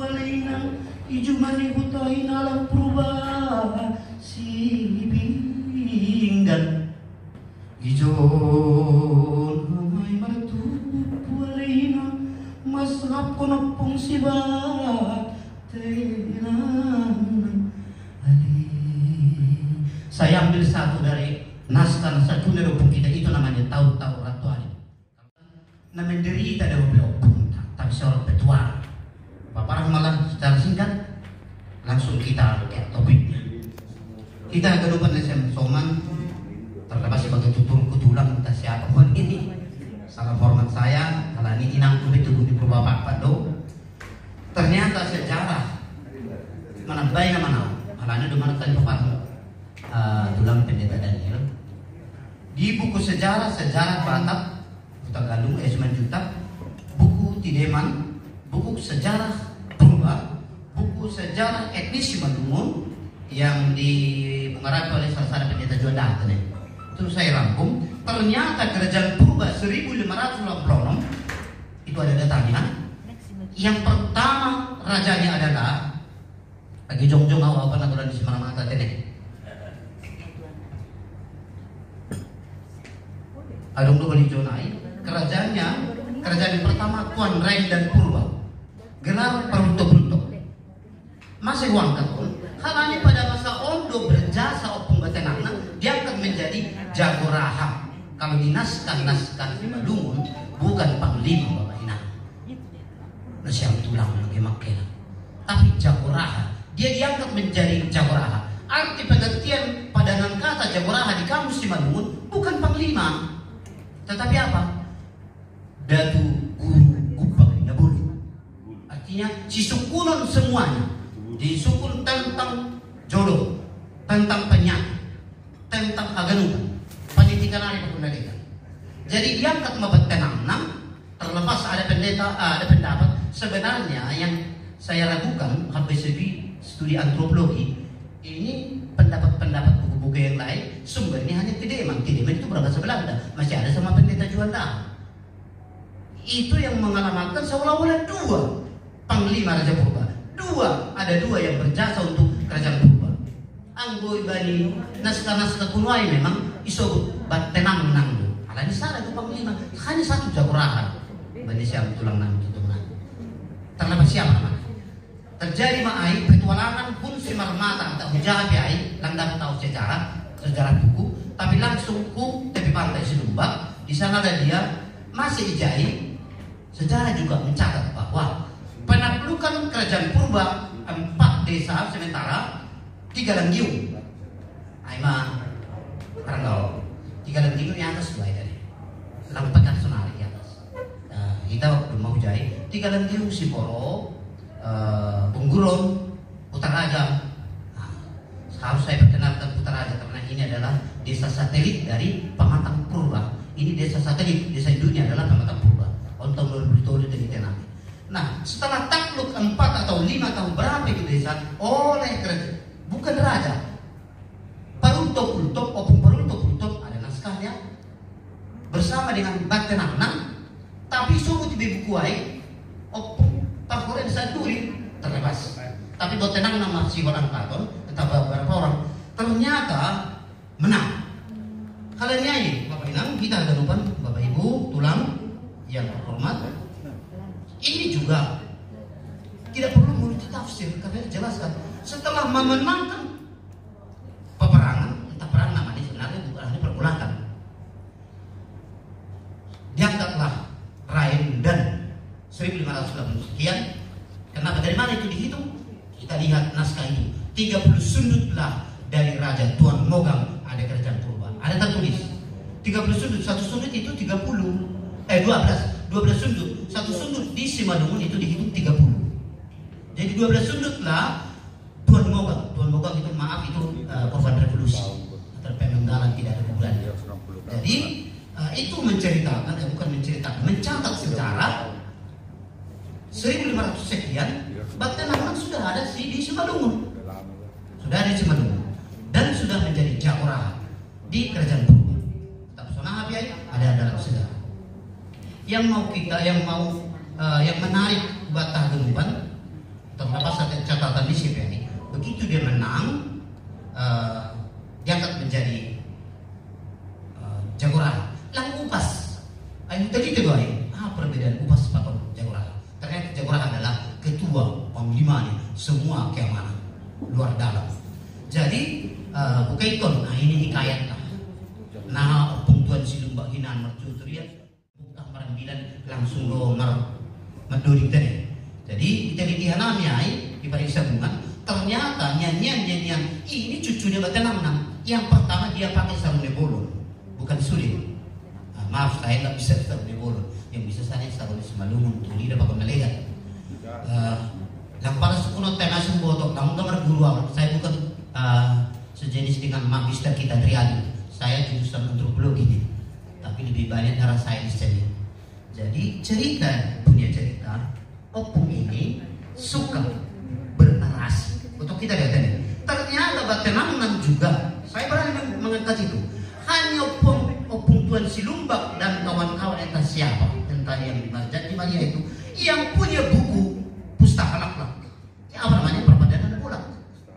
pualaina ijumani hutahin alam purba si binggan ijon may maratu pualaina masrap ko na pong sibat tenan ali. Saya ambil satu dari naskah satu dari kita, itu namanya tahu-tahu Ratu Ali. Nah, menderita dari beliau tapi seorang petualang. Bapak malah secara singkat langsung kita lihat topiknya. Kita kedudukan SM Soman terdapat sebagai tutur kutulang kita siapa pun ini. Salam hormat saya, kalau ini inangku itu di Bapak Pado. Ternyata sejarah mana baik mana, kalau ini dimana tadi Bapak tulang pendeta Daniel. Di buku sejarah Batak, Kota Galung, Juta, buku Tideman, buku sejarah Purba, buku sejarah etnis Simalungun yang dipengaruhi oleh salah satu pendeta Juanda. Itu saya rangkum. Ternyata kerajaan Purba 1586 itu ada datanya. Yang pertama rajanya adalah lagi jongjong awal apa natural di Semarang tadi. Adong do bali jonai, kerajaan yang pertama Tuan Rain dan Purba. Gelar Peruntuk-Peruntuk. Masih uang katun. Halanya pada masa Ondo berjasa opung batenangna diangkat menjadi Jagoraha. Kalau di naskah di Malungun bukan panglima Bapak Ina. Nasiang tulang lagi makena. Tapi Jagoraha, dia diangkat menjadi Jagoraha. Arti pengertian padanan kata Jagoraha di kamus di Malungun bukan panglima. Tetapi apa? Datu guru gubak nabulu. Artinya sisukunan semuanya. Disukun tentang jodoh, tentang penyakit, tentang aganukan, pendidikan hari pendidikan. Jadi diangkat mabat tenang. Terlepas ada pendapat sebenarnya yang saya ragukan habis studi antropologi ini pendapat buku-buku yang lain sumbernya hanya Tideman itu berbahasa Belanda, masih ada sama pendeta Juanda. Itu yang mengalamatkan seolah-olah dua panglima Raja Purba, ada dua yang berjasa untuk kerajaan Purba. Anggoi bani naskah-naskah kuno memang iso tenang menang. Ala ini salah itu panglima, hanya satu Jagoraha. Bani siapa tulang nang itu menang. Terlepas siapa namanya? Terjadi ma'ai petualangan pun si marmata tak hujabi ai langgang tahu sejarah buku, tapi langsung ku tepi pantai Silumbak. Di sana ada dia masih ijai. Sejarah juga mencatat bahwa penaklukan kerajaan Purba 4 desa sementara 3 Langgiung. Aima Karanggau 3 Langgiung di atas dua tadi. Lampekan Sonari di atas. Kita waktu mau jai 3 Langgiung Siporo, Bunggurun, Putaraja. Harus saya perkenalkan Putaraja karena ini adalah desa satelit dari Pematang Purba. Ini desa satelit, desa induknya adalah Pematang Purba. Untuk berbetul dari tenang. Nah, setelah takluk 4 atau 5 tahun berapa itu desa oleh kerajaan, bukan raja. Peruntuk-peruntuk, opung peruntuk-peruntuk ada naskahnya bersama dengan Batenang, tapi suku di bukuai opung Parkoren Santuri terlepas. Tapi Batenang nama si orang Paton, tetap beberapa orang ternyata menang. Kalian nyanyi, Bapak Inang, kita ada lupa Bapak Ibu tulang yang terhormat. Ini juga tidak perlu menurut tafsir karena dijelaskan setelah memenangkan peperangan, entah perang namanya sebenarnya bukan hanya pergolakan. Diangkatlah Rain dan 1580 sekian. Kenapa dari mana itu dihitung? Kita lihat naskah itu 30 sundutlah dari Raja Tuan Mogang ada kerajaan Purba. Ada tertulis 30 sundut, satu sundut itu 12 sundut. Satu sundut di Simalungun itu dihitung 30. Jadi 12 sundut lah Tuan Mogang. Tuan Mogang itu maaf itu korban revolusi atau pemenggalan tidak ada bulan. Jadi itu menceritakan, bukan menceritakan, mencatat sejarah 1500 sekian. Batenang sudah ada di Simalungun. Sudah ada di Simalungun dan sudah menjadi Jagoraha di kerajaan Purba. Tapi Sonah Habiai ada dalam sejarah. Yang menarik Batah Genuban di CPI, begitu dia menang, diangkat menjadi jagoraha. Lang upas, ayo tadi itu perbedaan upas atau jagoraha. Ternyata jagoraha adalah ketua panglima nih, semua keamanan luar dalam. Jadi bukaiton, nah ini hikayat lah. Nah, pungtuan silumbak hinan mercuturia, bukan merambilan langsung lo meduri tadi. Jadi kita lihat namanya di pariksa bunga, ternyata nyanyian ini cucunya Batanang. Yang pertama dia pakai sarung bolong, bukan sulit. Maaf, saya nggak bisa sarung bolong. Yang bisa saya sarung semalungun, tuli dapat melegat. Yang pada sekuno tengah sembotok, kamu gambar guru awal. Saya bukan sejenis dengan magister kita triadi. Saya jurusan antropologi nih, tapi lebih banyak darah sains jadi. Jadi punya cerita, opung ini suka bernarasi. Untuk kita lihat ini, ternyata Batanang juga. Saya berani mengangkat itu. Hanya opung Tuan Silumbak dan kawan-kawan entah siapa, entah yang di Maria itu, yang punya buku pustaka lakhlak. Apa namanya, Perpadanan Bola,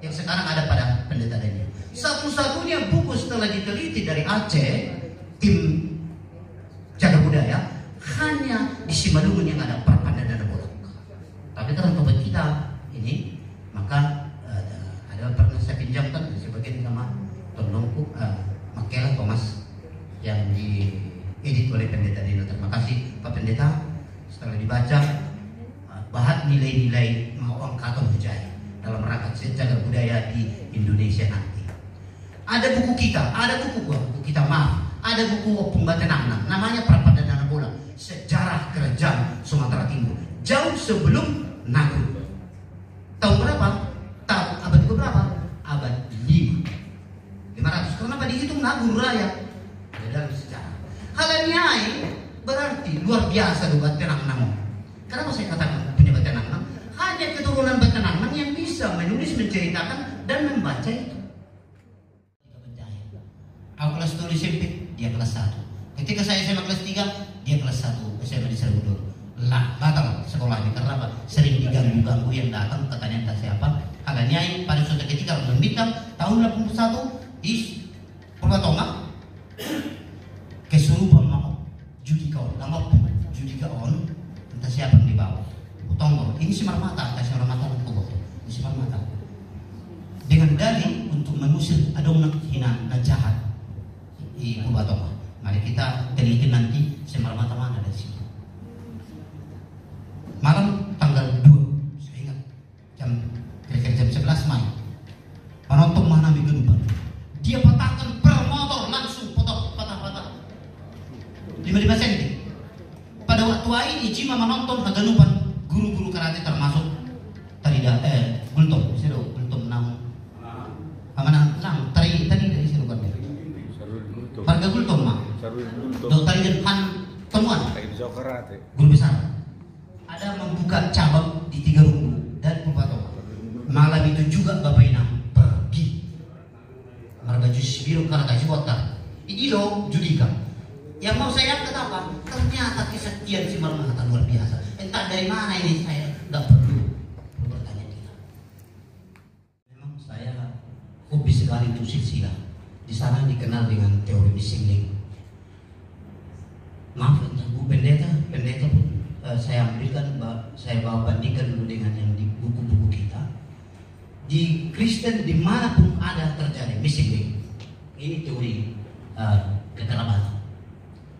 yang sekarang ada pada pendeta ini. Satu-satunya buku setelah diteliti dari Aceh, tim jaga budaya, hanya di Simalungun yang ada Perpadanan Bola. Tapi karena tempat kita ini, maka ada pernah saya pinjamkan sebagian nama tolongku Makela Thomas yang diedit oleh pendeta Dino. Terima kasih Pak Pendeta. Setelah dibaca, bahat nilai-nilai mau angkatan berjaya dalam rangka jaga budaya di Indonesia nanti. Ada buku kita, ada buku kita ada buku Opung Batanang, namanya Perpadanan Bola, Sejarah Kerajaan Sumatera Timur, jauh sebelum Nagru. Tahun berapa? Abad berapa? Abad 500. Karena dihitung Nagru Raya dalam sejarah. Halaniai berarti luar biasa tuh Batanang. Kenapa saya katakan punya Batanang? Hanya keturunan Batanang yang bisa menulis, menceritakan dan membaca itu. Aku kelas 2 SMP, dia kelas 1. Ketika saya SMA kelas 3, dia kelas 1 SMA di Serbudur. Lah, batal sekolah ini karena apa? Sering diganggu-ganggu yang datang, katanya entah siapa. Halanya pada suatu ketika bulan bintang tahun 81 di Purwatonga, kesurupan mau judika on, entah siapa yang dibawa. Tonggo, ini Semar Mata, entah Semar Mata atau ini Semar Mata. Dengan dalih untuk mengusir adongan hina dan jahat di Purwatonga. Mari kita teliti nanti Semar Mata mana dari situ. Malam tanggal 2, saya ingat kira-kira jam 11 Mei. Penonton mana minggu dia patahkan per motor langsung patah 55 cm. Pada waktu ini Jima menonton haganupan guru-guru karate termasuk Gultom nang amanah nang tadi dari situ kan. Warga Gultom mah. Tadi depan temuan. Guru besar. Ada membuka cabang di 3 Rungu dan Purwatonga. Malam itu juga Bapak Inang pergi. Marga Jus Biru karena kasih kota. Ini loh judika. Yang mau saya angkat apa? Ternyata kesaktian si Marmata luar biasa. Entah dari mana ini, saya nggak perlu bertanya kita. Memang saya hobi sekali untuk silsilah. Di sana dikenal dengan teori missing link. Maaf, Bu Pendeta pun saya ambilkan, saya bawa bandingkan dulu dengan yang di buku-buku kita. Di Kristen dimanapun ada terjadi missing link. Ini teori kekerabatan.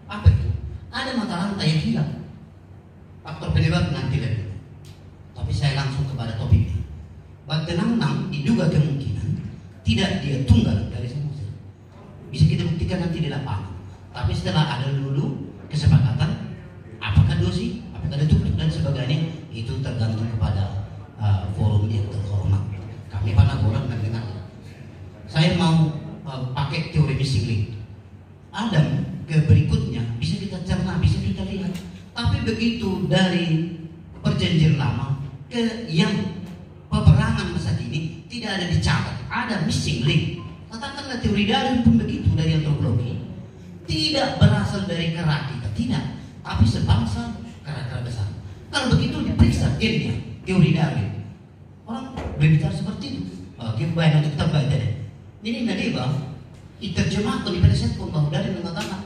Apa itu? Ada mata rantai yang hilang. Faktor penyebab nanti lagi. Tapi saya langsung kepada topiknya. Batanang diduga kemungkinan tidak dia tunggal dari Samosir. Bisa kita buktikan nanti di lapangan. Tapi setelah ada dulu kesepakatan, apakah dosi, apakah ada tutup dan sebagainya, itu tergantung kepada forum yang terhormat. Kami pernah bolak mendengar. Saya mau pakai teori missing link. Adam ke berikutnya bisa kita cerna, bisa kita lihat. Tapi begitu dari perjanjian lama ke yang peperangan masa kini tidak ada dicatat, ada missing link. Katakanlah teori Darwin pun begitu dari antropologi. Tidak berasal dari kera kita, tidak, tapi sebangsa kera besar. Kalau begitu diperiksa gennya teori Darwin. Orang berbicara seperti itu. Kita bayar untuk kita baca deh. Ini nadi bang, diterjemahkan di pada set bahwa dari mengatakan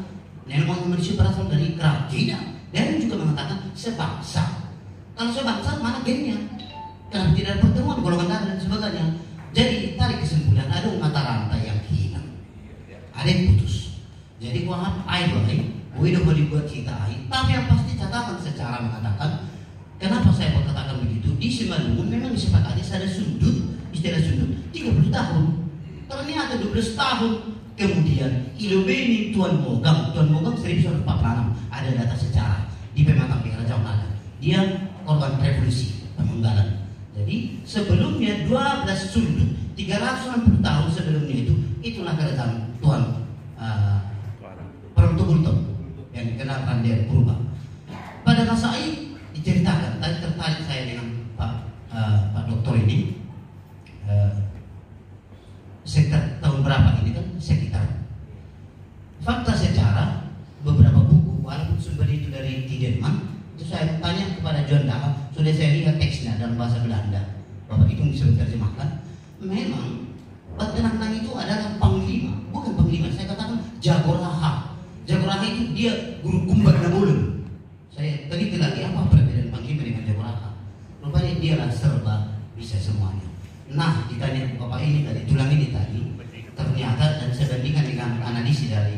memang manusia berasal dari kerajaan. Dan juga mengatakan sebangsa. Kalau sebangsa mana gennya? Karena tidak ada pertemuan golongan darah dan sebagainya. Jadi tarik kesimpulan ada mata rantai yang hilang, ada yang putus. Jadi kuat air baik, udah boleh buat kita air. Tapi yang pasti catatan secara mengatakan, kenapa saya katakan begitu? Di Simalungun memang disepakati ada sundut, istilah sundut 30 tahun. Ternyata 12 tahun kemudian Ilobeni Tuan Mogam 1146 ada data sejarah di Pematang Kerajaan Belanda. Dia korban revolusi Pemenggalan. Jadi sebelumnya 12 sundut 360 tahun sebelumnya itulah kerajaan Tuan Peruntuk yang dikenal Raden Purba. Pada masa itu diceritakan, tadi tertarik saya dengan Pak Doktor ini. Sekitar tahun berapa ini kan? Sekitar fakta sejarah beberapa buku walaupun sumber itu dari Tideman itu saya tanya kepada John Daha, sudah saya lihat teksnya dalam bahasa Belanda, Bapak itu bisa terjemahkan. Memang Batenang itu adalah panglima, bukan panglima, saya katakan Jagoraha. Jagoraha itu dia guru Kumbat Nabulun. Saya teliti lagi apa perbedaan panglima dengan Jagoraha. Rupanya dia lah serba bisa semuanya. Nah, ditanya Bapak ini tadi, tulang ini tadi, ternyata dan saya bandingkan dengan analisis dari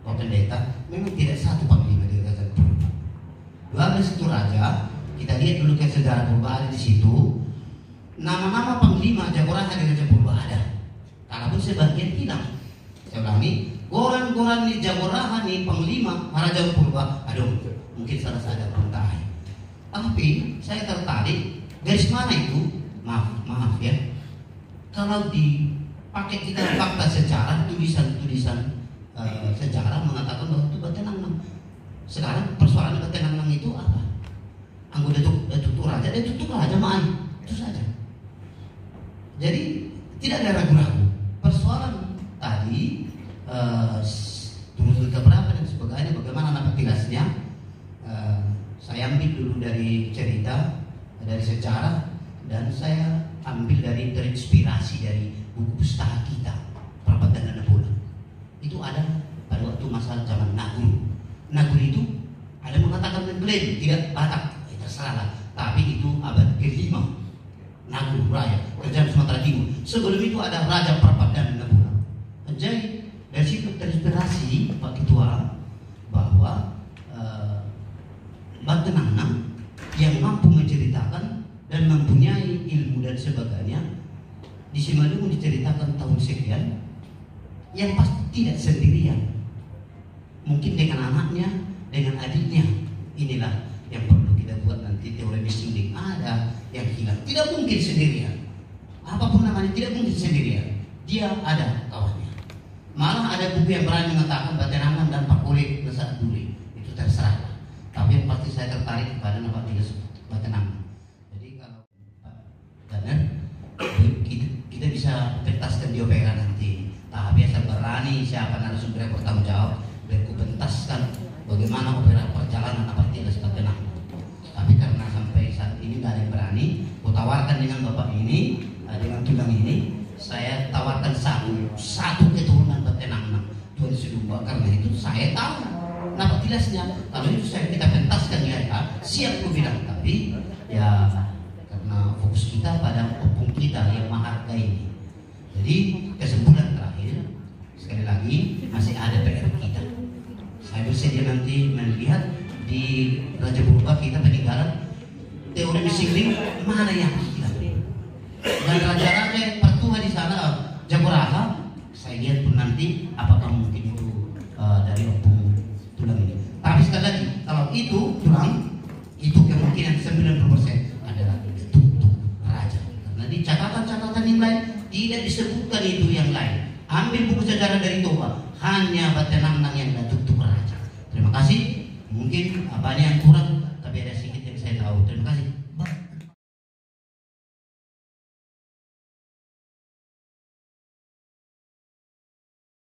Pak Pendeta, memang tidak satu panglima di kerajaan Purba. 12 itu raja, kita lihat dulu ke sejarah Purba ada di situ. Nama-nama panglima Jagoraha di kerajaan Purba ada. Kalaupun sebagian hilang. Saya ulangi, goran-goran di Jagoraha nih panglima Raja Purba, aduh, mungkin salah saya ada. Tapi saya tertarik garis mana itu? Maaf ya. Kalau dipakai kita fakta sejarah, tulisan sejarah mengatakan bahwa itu Batenang. Sekarang persoalan Batenang itu apa? Anggota tutup raja, tutup raja main itu saja. Jadi tidak ada ragu-ragu. Persoalan tadi turun ke berapa dan sebagainya, bagaimana napaktilasnya? Saya ambil dulu dari cerita, dari sejarah. Dan saya ambil dari terinspirasi dari buku pustaka kita, Perabatan dan Napoleon. Itu ada pada waktu masa zaman Naguru. Naguru itu ada mengatakan mengklaim tidak Batak, terserah. Tapi itu abad ke-5. Naguru Raya, kerajaan Sumatera Timur. Sebelum itu ada Raja Perabatan dan Napoleon. Jadi dari situ terinspirasi Pak Ketua bahwa Batenang yang mampu menceritakan dan mempunyai ilmu dan sebagainya di Simalungun diceritakan tahun sekian, yang pasti tidak sendirian, mungkin dengan anaknya, dengan adiknya. Inilah yang perlu kita buat nanti teori missing ada yang hilang, tidak mungkin sendirian, apapun namanya tidak mungkin sendirian, dia ada kawannya. Malah ada buku yang berani mengatakan Batenangan dan Pak Kule besar dulu, itu terserah. Tapi yang pasti saya tertarik kepada nama Batenangan. Kita bisa pentaskan di OPK nanti. Tahap biasa berani siapa narasumber yang bertanggung jawab, biar ku pentaskan bagaimana opera perjalanan apa tidak seperti tenang. Tapi karena sampai saat ini tidak ada yang berani, ku tawarkan dengan bapak ini, dengan tulang ini, saya tawarkan satu keturunan Batenang Tuan Sidumba, karena itu saya tahu napaktilasnya. Kalau itu saya kita pentaskan ya, siap ku bilang. Tapi ya fokus kita pada opung kita yang menghargai ini. Jadi kesimpulan terakhir, sekali lagi masih ada PR kita. Saya bersedia nanti melihat di Raja Purba kita peninggalan teori missing link mana yang hilang. Dan raja-raja pertua di sana Jagoraha, saya lihat pun nanti apakah mungkin itu dari opung tulang ini. Tapi sekali lagi, kalau itu tulang, itu kemungkinan 90% adalah di catatan-catatan yang lain tidak disebutkan itu yang lain. Ambil buku sejarah dari Toba, hanya Batenang yang tutup raja. Terima kasih. Mungkin banyak yang kurang, tapi ada sedikit yang saya tahu. Terima kasih.